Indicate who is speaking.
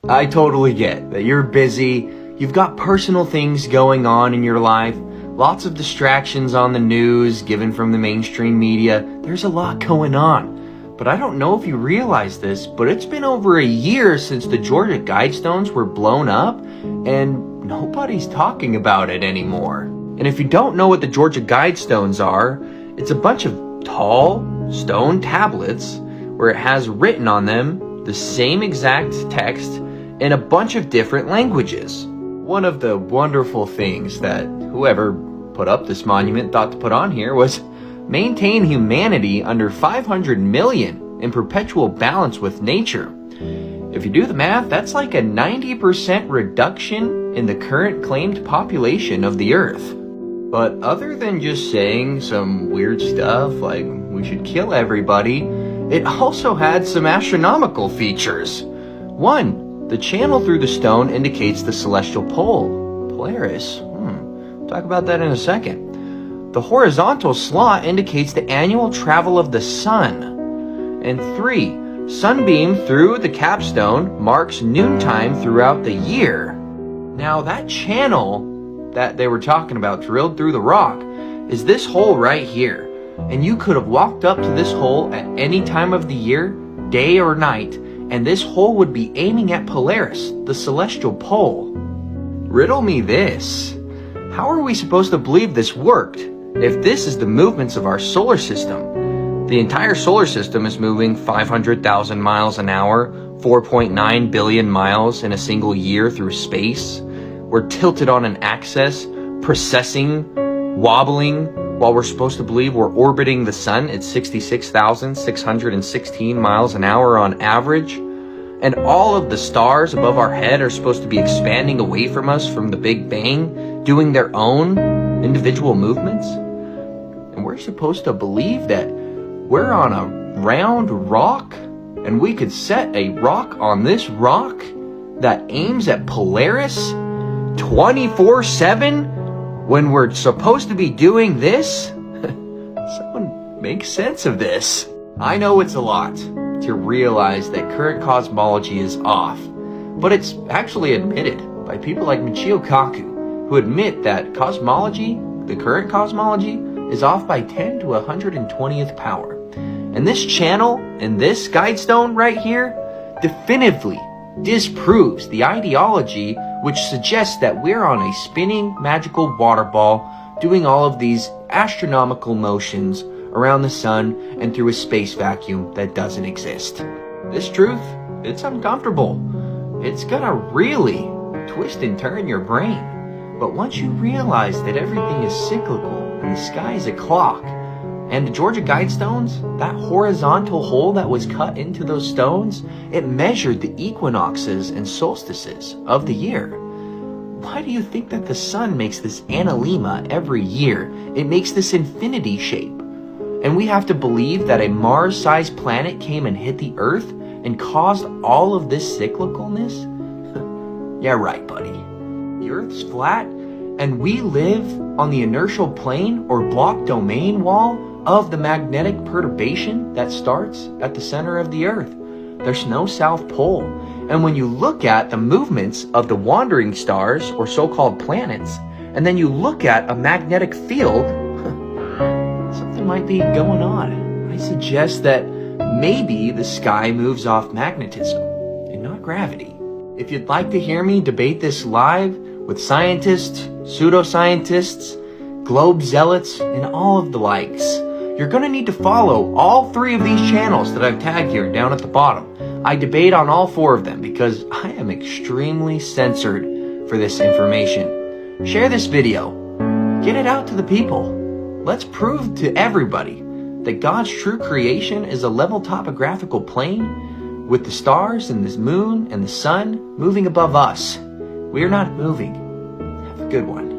Speaker 1: I totally get that you're busy, you've got personal things going on in your life, lots of distractions on the news given from the mainstream media. There's a lot going on. But I don't know if you realize this, but it's been over a year since the Georgia Guidestones were blown up, and nobody's talking about it anymore. And if you don't know what the Georgia Guidestones are, it's a bunch of tall stone tablets where it has written on them the same exact text in a bunch of different languages. One of the wonderful things that whoever put up this monument thought to put on here was maintain humanity under 500 million in perpetual balance with nature. If you do the math, that's like a 90% reduction in the current claimed population of the Earth. But other than just saying some weird stuff like we should kill everybody, it also had some astronomical features. One, the channel through the stone indicates the celestial pole, Polaris. Talk about that in a second. The horizontal slot indicates the annual travel of the sun. And 3, sunbeam through the capstone marks noontime throughout the year. Now that channel that they were talking about drilled through the rock is this hole right here. And you could have walked up to this hole at any time of the year, day or night, and this hole would be aiming at Polaris, the celestial pole. Riddle me this. How are we supposed to believe this worked if this is the movements of our solar system? The entire solar system is moving 500,000 miles an hour, 4.9 billion miles in a single year through space. We're tilted on an axis, precessing, wobbling, while we're supposed to believe we're orbiting the sun at 66,616 miles an hour on average. And all of the stars above our head are supposed to be expanding away from us from the Big Bang, doing their own individual movements. And we're supposed to believe that we're on a round rock and we could set a rock on this rock that aims at Polaris 24/7 when we're supposed to be doing this? Someone make sense of this. I know it's a lot to realize that current cosmology is off, but it's actually admitted by people like Michio Kaku, who admit that cosmology, the current cosmology, is off by 10 to 120th power. And this channel and this guidestone right here definitively disproves the ideology which suggests that we're on a spinning magical water ball doing all of these astronomical motions around the sun and through a space vacuum that doesn't exist. This truth, it's uncomfortable. It's gonna really twist and turn your brain. But once you realize that everything is cyclical and the sky is a clock, and the Georgia Guidestones, that horizontal hole that was cut into those stones, it measured the equinoxes and solstices of the year. Why do you think that the sun makes this analemma every year? It makes this infinity shape. And we have to believe that a Mars-sized planet came and hit the Earth and caused all of this cyclicalness? Yeah, right, buddy. The Earth's flat, and we live on the inertial plane or block domain wall of the magnetic perturbation that starts at the center of the Earth. There's no South Pole. And when you look at the movements of the wandering stars, or so-called planets, and then you look at a magnetic field, something might be going on. I suggest that maybe the sky moves off magnetism and not gravity. If you'd like to hear me debate this live with scientists, pseudoscientists, globe zealots, and all of the likes, you're going to need to follow all 3 of these channels that I've tagged here down at the bottom. I debate on all 4 of them because I am extremely censored for this information. Share this video. Get it out to the people. Let's prove to everybody that God's true creation is a level topographical plane with the stars and the moon and the sun moving above us. We are not moving. Have a good one.